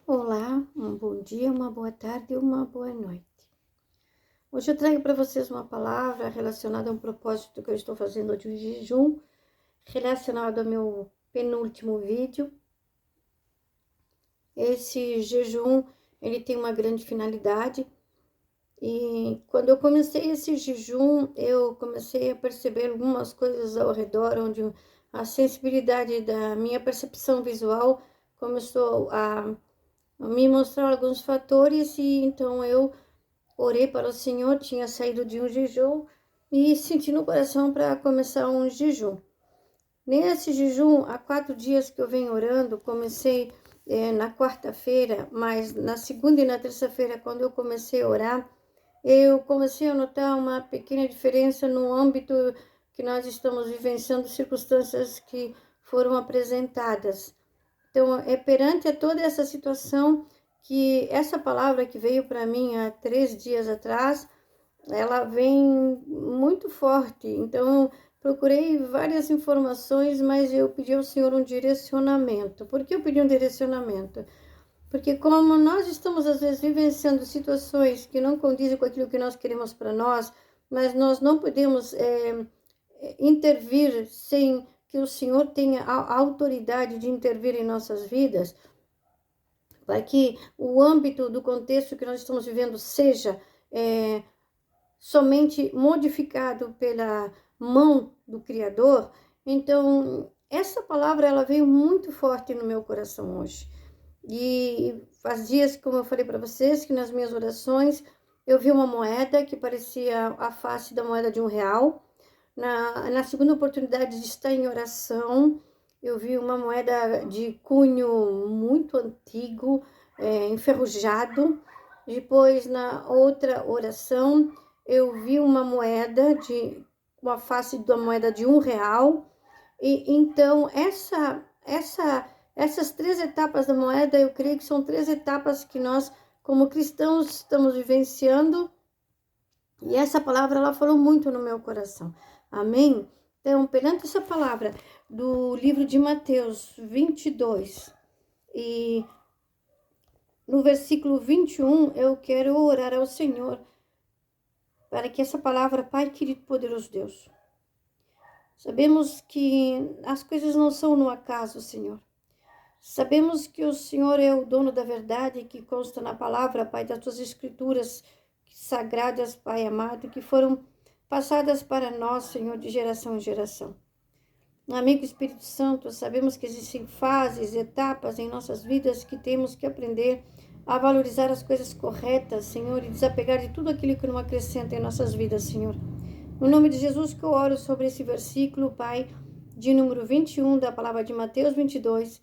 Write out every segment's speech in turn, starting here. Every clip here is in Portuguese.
Olá, um bom dia, uma boa tarde e uma boa noite. Hoje eu trago para vocês uma palavra relacionada a um propósito que eu estou fazendo de um jejum, relacionado ao meu penúltimo vídeo. Esse jejum, ele tem uma grande finalidade e quando eu comecei esse jejum, eu comecei a perceber algumas coisas ao redor, onde a sensibilidade da minha percepção visual começou a me mostrar alguns fatores e então eu orei para o Senhor, tinha saído de um jejum e senti no coração para começar um jejum. Nesse jejum, há 4 dias que eu venho orando, comecei na quarta-feira, mas na segunda e na terça-feira, quando eu comecei a orar, eu comecei a notar uma pequena diferença no âmbito que nós estamos vivenciando, circunstâncias que foram apresentadas. Então, é perante a toda essa situação que essa palavra que veio para mim há 3 dias atrás, ela vem muito forte. Então, procurei várias informações, mas eu pedi ao Senhor um direcionamento. Por que eu pedi um direcionamento? Porque como nós estamos, às vezes, vivenciando situações que não condizem com aquilo que nós queremos para nós, mas nós não podemos intervir sem que o Senhor tenha a autoridade de intervir em nossas vidas, para que o âmbito do contexto que nós estamos vivendo seja somente modificado pela mão do Criador. Então, essa palavra ela veio muito forte no meu coração hoje. E faz dias, como eu falei para vocês, que nas minhas orações eu vi uma moeda que parecia a face da moeda de R$ 1. Na segunda oportunidade de estar em oração, eu vi uma moeda de cunho muito antigo, enferrujado. Depois, na outra oração, eu vi uma moeda uma face da moeda de R$ 1. E então, essas 3 etapas da moeda, eu creio que são 3 etapas que nós, como cristãos, estamos vivenciando. E essa palavra, ela falou muito no meu coração. Amém? Então, perante essa palavra do livro de Mateus 22, e no versículo 21, eu quero orar ao Senhor para que essa palavra, Pai querido, poderoso Deus, sabemos que as coisas não são no acaso, Senhor. Sabemos que o Senhor é o dono da verdade que consta na palavra, Pai, das tuas escrituras sagradas, Pai amado, que foram passadas para nós, Senhor, de geração em geração. Amigo Espírito Santo, sabemos que existem fases, etapas em nossas vidas que temos que aprender a valorizar as coisas corretas, Senhor, e desapegar de tudo aquilo que não acrescenta em nossas vidas, Senhor. No nome de Jesus que eu oro sobre esse versículo, Pai, de número 21 da palavra de Mateus 22.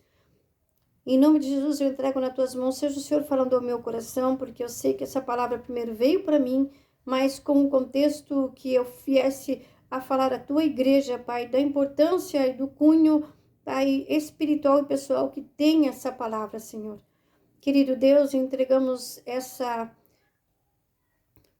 Em nome de Jesus eu entrego nas tuas mãos, seja o Senhor falando ao meu coração, porque eu sei que essa palavra primeiro veio para mim, mas com o contexto que eu viesse a falar à tua igreja, Pai, da importância e do cunho, Pai, espiritual e pessoal que tem essa palavra, Senhor. Querido Deus, entregamos essa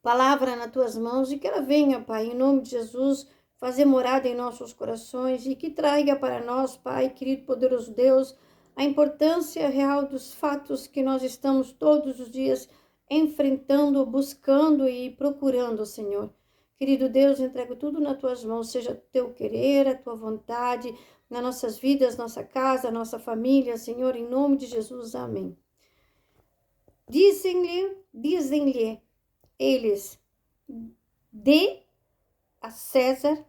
palavra nas tuas mãos e que ela venha, Pai, em nome de Jesus, fazer morada em nossos corações e que traga para nós, Pai, querido poderoso Deus, a importância real dos fatos que nós estamos todos os dias enfrentando, buscando e procurando, Senhor. Querido Deus, entrego tudo nas tuas mãos, seja teu querer, a tua vontade, nas nossas vidas, nossa casa, nossa família, Senhor, em nome de Jesus, amém. Dizem-lhe eles, dê a César,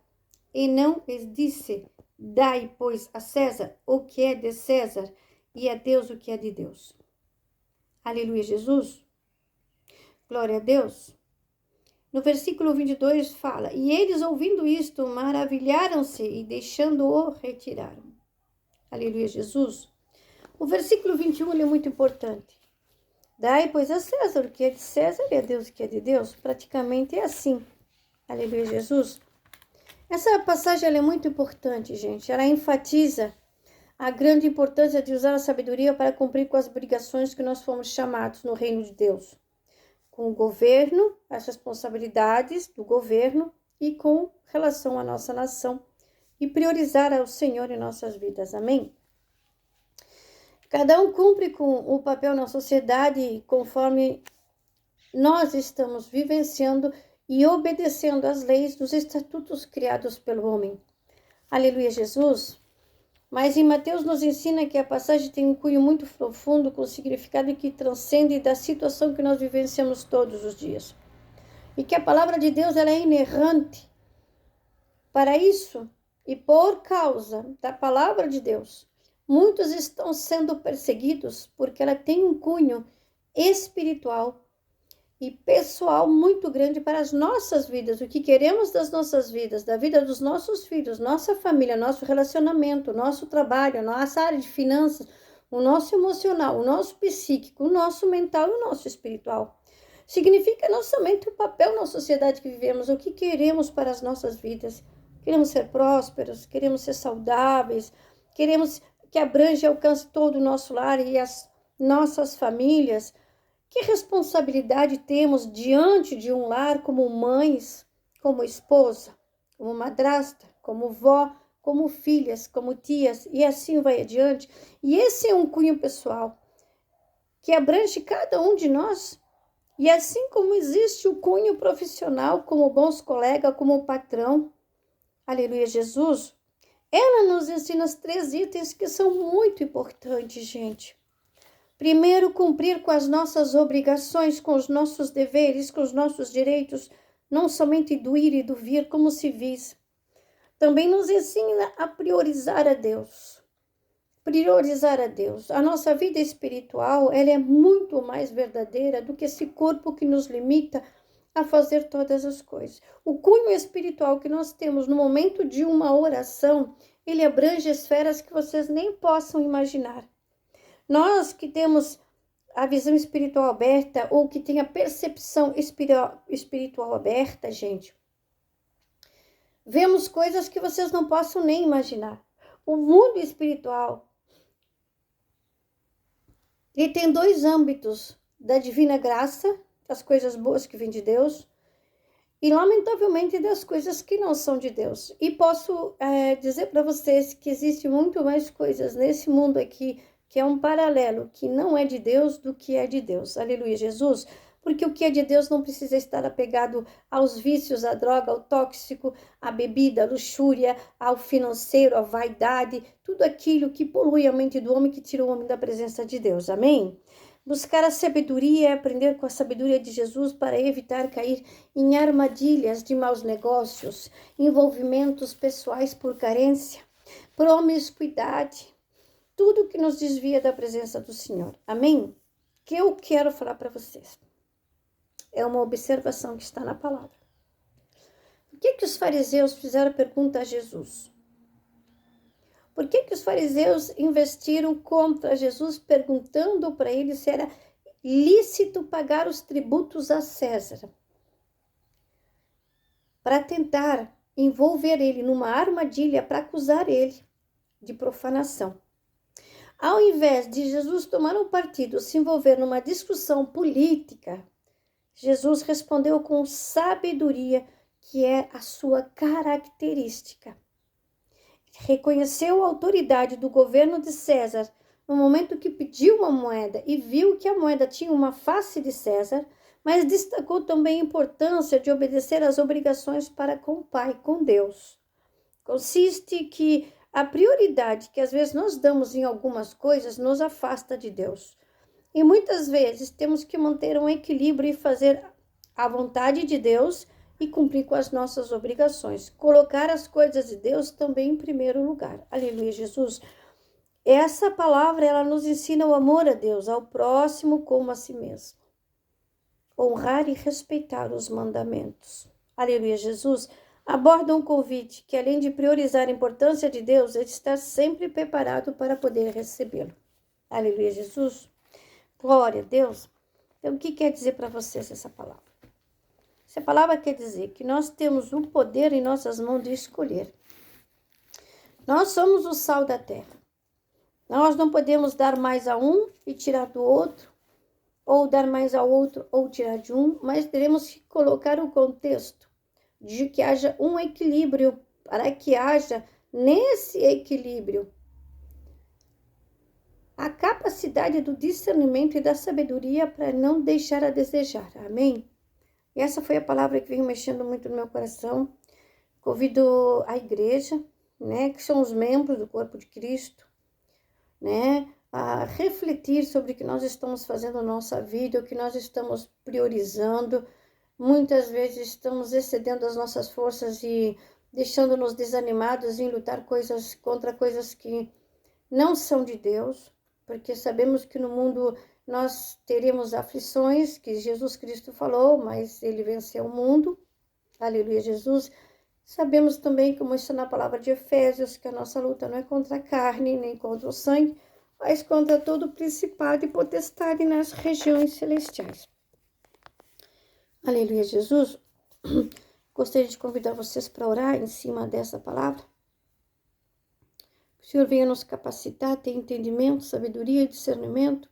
e não lhes disse, dai, pois, a César o que é de César, e a Deus o que é de Deus. Aleluia, Jesus. Glória a Deus. No versículo 22 fala, e eles ouvindo isto, maravilharam-se e deixando-o retiraram. Aleluia, Jesus. O versículo 21 ele é muito importante. Dai, pois, a César o que é de César e a Deus o que é de Deus. Praticamente é assim. Aleluia, Jesus. Essa passagem ela é muito importante, gente. Ela enfatiza a grande importância de usar a sabedoria para cumprir com as obrigações que nós fomos chamados no reino de Deus. Com o governo, as responsabilidades do governo e com relação à nossa nação. E priorizar ao Senhor em nossas vidas. Amém? Cada um cumpre com o papel na sociedade conforme nós estamos vivenciando e obedecendo às leis dos estatutos criados pelo homem. Aleluia, Jesus. Mas em Mateus nos ensina que a passagem tem um cunho muito profundo, com significado que transcende da situação que nós vivenciamos todos os dias. E que a palavra de Deus ela é inerrante. Para isso, e por causa da palavra de Deus, muitos estão sendo perseguidos porque ela tem um cunho espiritual e pessoal muito grande para as nossas vidas, o que queremos das nossas vidas, da vida dos nossos filhos, nossa família, nosso relacionamento, nosso trabalho, nossa área de finanças, o nosso emocional, o nosso psíquico, o nosso mental e o nosso espiritual. Significa não somente o papel na sociedade que vivemos, o que queremos para as nossas vidas. Queremos ser prósperos, queremos ser saudáveis, queremos que abrange e alcance todo o nosso lar e as nossas famílias. Que responsabilidade temos diante de um lar como mães, como esposa, como madrasta, como vó, como filhas, como tias, e assim vai adiante. E esse é um cunho pessoal que abrange cada um de nós. E assim como existe o cunho profissional, como bons colegas, como patrão, aleluia, Jesus, ela nos ensina os 3 itens que são muito importantes, gente. Primeiro, cumprir com as nossas obrigações, com os nossos deveres, com os nossos direitos, não somente do ir e do vir como civis. Também nos ensina a priorizar a Deus. Priorizar a Deus. A nossa vida espiritual, ela é muito mais verdadeira do que esse corpo que nos limita a fazer todas as coisas. O cunho espiritual que nós temos no momento de uma oração, ele abrange esferas que vocês nem possam imaginar. Nós que temos a visão espiritual aberta ou que tem a percepção espiritual aberta, gente, vemos coisas que vocês não possam nem imaginar. O mundo espiritual, ele tem 2 âmbitos, da divina graça, das coisas boas que vêm de Deus, e lamentavelmente das coisas que não são de Deus. E posso dizer para vocês que existe muito mais coisas nesse mundo aqui, que é um paralelo, que não é de Deus do que é de Deus. Aleluia, Jesus. Porque o que é de Deus não precisa estar apegado aos vícios, à droga, ao tóxico, à bebida, à luxúria, ao financeiro, à vaidade, tudo aquilo que polui a mente do homem, que tira o homem da presença de Deus. Amém? Buscar a sabedoria é aprender com a sabedoria de Jesus para evitar cair em armadilhas de maus negócios, envolvimentos pessoais por carência, promiscuidade, tudo que nos desvia da presença do Senhor. Amém? Que eu quero falar para vocês. É uma observação que está na palavra. Por que os fariseus fizeram pergunta a Jesus? Por que os fariseus investiram contra Jesus, perguntando para ele se era lícito pagar os tributos a César? Para tentar envolver ele numa armadilha para acusar ele de profanação. Ao invés de Jesus tomar um partido, se envolver numa discussão política, Jesus respondeu com sabedoria, que é a sua característica. Reconheceu a autoridade do governo de César no momento que pediu uma moeda e viu que a moeda tinha uma face de César, mas destacou também a importância de obedecer às obrigações para com o Pai, com Deus. Consiste que a prioridade que às vezes nós damos em algumas coisas nos afasta de Deus. E muitas vezes temos que manter um equilíbrio e fazer a vontade de Deus e cumprir com as nossas obrigações. Colocar as coisas de Deus também em primeiro lugar. Aleluia, Jesus. Essa palavra, ela nos ensina o amor a Deus, ao próximo como a si mesmo. Honrar e respeitar os mandamentos. Aleluia, Jesus. Aborda um convite que, além de priorizar a importância de Deus, é de estar sempre preparado para poder recebê-lo. Aleluia, Jesus. Glória a Deus. Então, o que quer dizer para vocês essa palavra? Essa palavra quer dizer que nós temos o poder em nossas mãos de escolher. Nós somos o sal da terra. Nós não podemos dar mais a um e tirar do outro, ou dar mais ao outro ou tirar de um, mas teremos que colocar o contexto de que haja um equilíbrio, para que haja nesse equilíbrio a capacidade do discernimento e da sabedoria para não deixar a desejar. Amém? E essa foi a palavra que veio mexendo muito no meu coração. Convido a igreja, né, que são os membros do corpo de Cristo, né, a refletir sobre o que nós estamos fazendo na nossa vida, o que nós estamos priorizando. Muitas vezes estamos excedendo as nossas forças e deixando-nos desanimados em lutar contra coisas que não são de Deus, porque sabemos que no mundo nós teremos aflições, que Jesus Cristo falou, mas ele venceu o mundo. Aleluia, Jesus. Sabemos também, como está na palavra de Efésios, que a nossa luta não é contra a carne, nem contra o sangue, mas contra todo o principado e potestade nas regiões celestiais. Aleluia, Jesus. Gostaria de convidar vocês para orar em cima dessa palavra. Que o Senhor venha nos capacitar, ter entendimento, sabedoria e discernimento.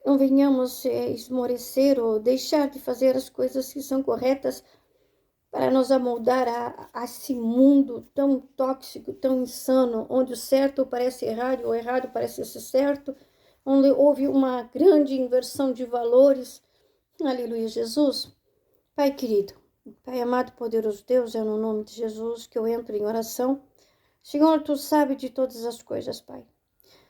Não venhamos esmorecer ou deixar de fazer as coisas que são corretas para nos amoldar a esse mundo tão tóxico, tão insano, onde o certo parece errado, o errado parece ser certo, onde houve uma grande inversão de valores. Aleluia, Jesus. Pai querido, Pai amado, poderoso Deus, é no nome de Jesus que eu entro em oração. Senhor, Tu sabe de todas as coisas, Pai.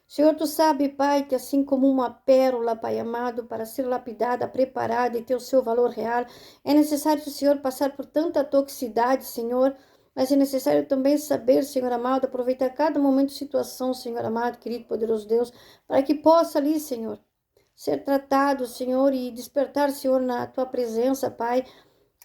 Senhor, Tu sabe, Pai, que assim como uma pérola, Pai amado, para ser lapidada, preparada e ter o seu valor real, é necessário, Senhor, passar por tanta toxicidade, Senhor, mas é necessário também saber, Senhor amado, aproveitar cada momento de situação, Senhor amado, querido, poderoso Deus, para que possa ali, Senhor, ser tratado, Senhor, e despertar, Senhor, na Tua presença, Pai,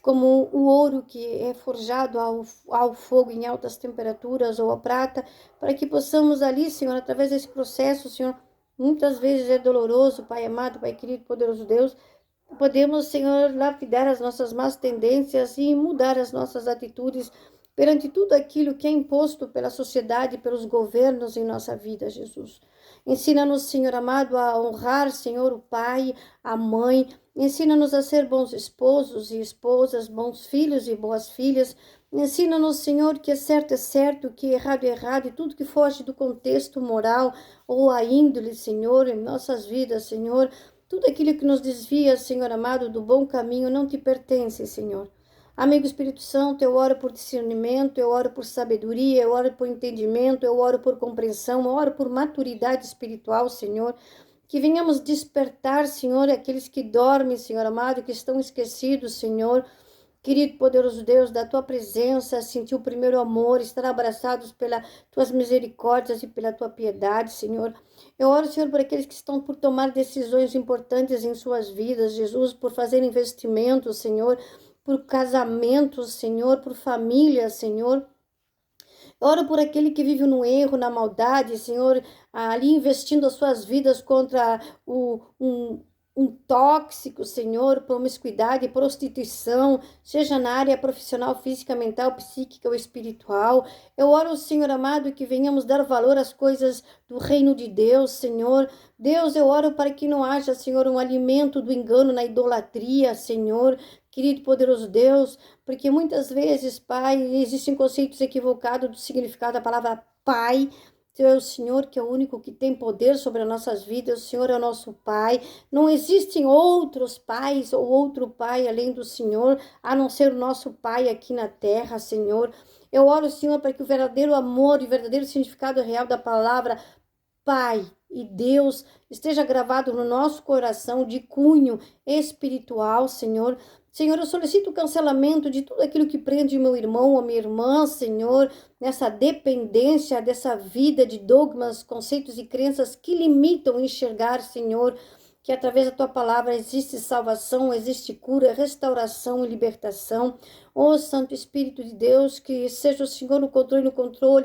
como o ouro que é forjado ao fogo em altas temperaturas, ou a prata, para que possamos ali, Senhor, através desse processo, Senhor, muitas vezes é doloroso, Pai amado, Pai querido, poderoso Deus, podemos, Senhor, lapidar as nossas más tendências e mudar as nossas atitudes perante tudo aquilo que é imposto pela sociedade, pelos governos em nossa vida, Jesus. Ensina-nos, Senhor amado, a honrar, Senhor, o Pai, a Mãe. Ensina-nos a ser bons esposos e esposas, bons filhos e boas filhas. Ensina-nos, Senhor, que é certo, que é errado, e tudo que foge do contexto moral ou a índole, Senhor, em nossas vidas, Senhor. Tudo aquilo que nos desvia, Senhor amado, do bom caminho não te pertence, Senhor. Amigo Espírito Santo, eu oro por discernimento, eu oro por sabedoria, eu oro por entendimento, eu oro por compreensão, eu oro por maturidade espiritual, Senhor. Que venhamos despertar, Senhor, aqueles que dormem, Senhor amado, que estão esquecidos, Senhor. Querido, poderoso Deus, da Tua presença, sentir o primeiro amor, estar abraçados pelas Tuas misericórdias e pela Tua piedade, Senhor. Eu oro, Senhor, por aqueles que estão por tomar decisões importantes em suas vidas, Jesus, por fazer investimentos, Senhor, por casamentos, Senhor, por família, Senhor. Oro por aquele que vive no erro, na maldade, Senhor, ali investindo as suas vidas contra um tóxico, Senhor, promiscuidade, prostituição, seja na área profissional, física, mental, psíquica ou espiritual. Eu oro, Senhor amado, que venhamos dar valor às coisas do reino de Deus, Senhor. Deus, eu oro para que não haja, Senhor, um alimento do engano na idolatria, Senhor. Querido poderoso Deus, porque muitas vezes, Pai, existem conceitos equivocados do significado da palavra Pai. Tu é o Senhor que é o único que tem poder sobre as nossas vidas, o Senhor é o nosso Pai. Não existem outros pais ou outro Pai além do Senhor, a não ser o nosso Pai aqui na terra, Senhor. Eu oro, Senhor, para que o verdadeiro amor e o verdadeiro significado real da palavra Pai e Deus esteja gravado no nosso coração de cunho espiritual, Senhor. Senhor, eu solicito o cancelamento de tudo aquilo que prende meu irmão ou minha irmã, Senhor, nessa dependência dessa vida de dogmas, conceitos e crenças que limitam enxergar, Senhor, que através da Tua palavra existe salvação, existe cura, restauração e libertação. Ó Santo Espírito de Deus, que seja o Senhor no controle,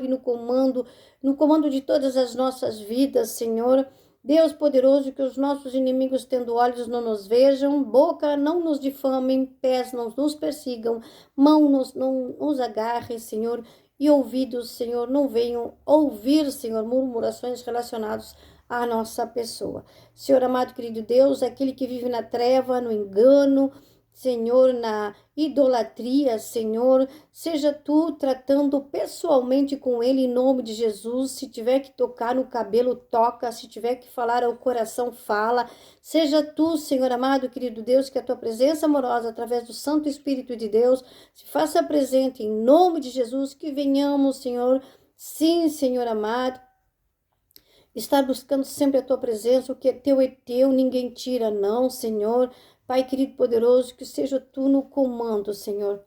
no comando de todas as nossas vidas, Senhor. Deus poderoso, que os nossos inimigos, tendo olhos, não nos vejam, boca não nos difamem, pés não nos persigam, mão não nos agarre, Senhor, e ouvidos, Senhor, não venham ouvir, Senhor, murmurações relacionadas à nossa pessoa. Senhor amado, querido Deus, aquele que vive na treva, no engano, Senhor, na idolatria, Senhor, seja tu tratando pessoalmente com ele em nome de Jesus. Se tiver que tocar no cabelo, toca. Se tiver que falar ao coração, fala. Seja tu, Senhor amado, querido Deus, que a tua presença amorosa, através do Santo Espírito de Deus, se faça presente em nome de Jesus, que venhamos, Senhor, sim, Senhor amado, estar buscando sempre a tua presença. O que é teu, ninguém tira, não, Senhor. Pai querido poderoso, que seja tu no comando, Senhor,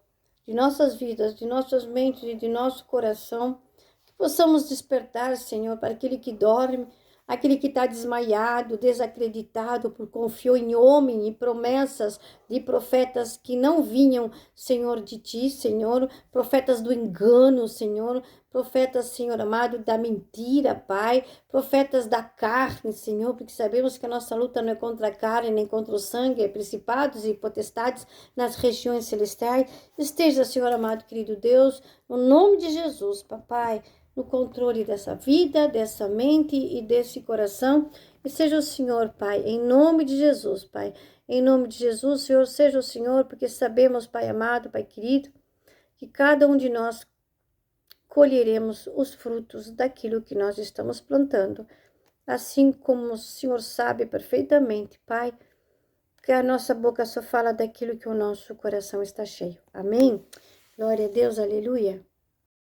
de nossas vidas, de nossas mentes e de nosso coração. Que possamos despertar, Senhor, para aquele que dorme, aquele que está desmaiado, desacreditado, por confiou em homem e promessas de profetas que não vinham, Senhor, de ti, Senhor, profetas do engano, Senhor, profetas, Senhor amado, da mentira, Pai, profetas da carne, Senhor, porque sabemos que a nossa luta não é contra a carne, nem contra o sangue, é principados e potestades nas regiões celestiais. Esteja, Senhor amado, querido Deus, no nome de Jesus, papai, no controle dessa vida, dessa mente e desse coração, e seja o Senhor, Pai, em nome de Jesus, Pai, em nome de Jesus, Senhor, seja o Senhor, porque sabemos, Pai amado, Pai querido, que cada um de nós colheremos os frutos daquilo que nós estamos plantando, assim como o Senhor sabe perfeitamente, Pai, que a nossa boca só fala daquilo que o nosso coração está cheio. Amém? Glória a Deus, aleluia.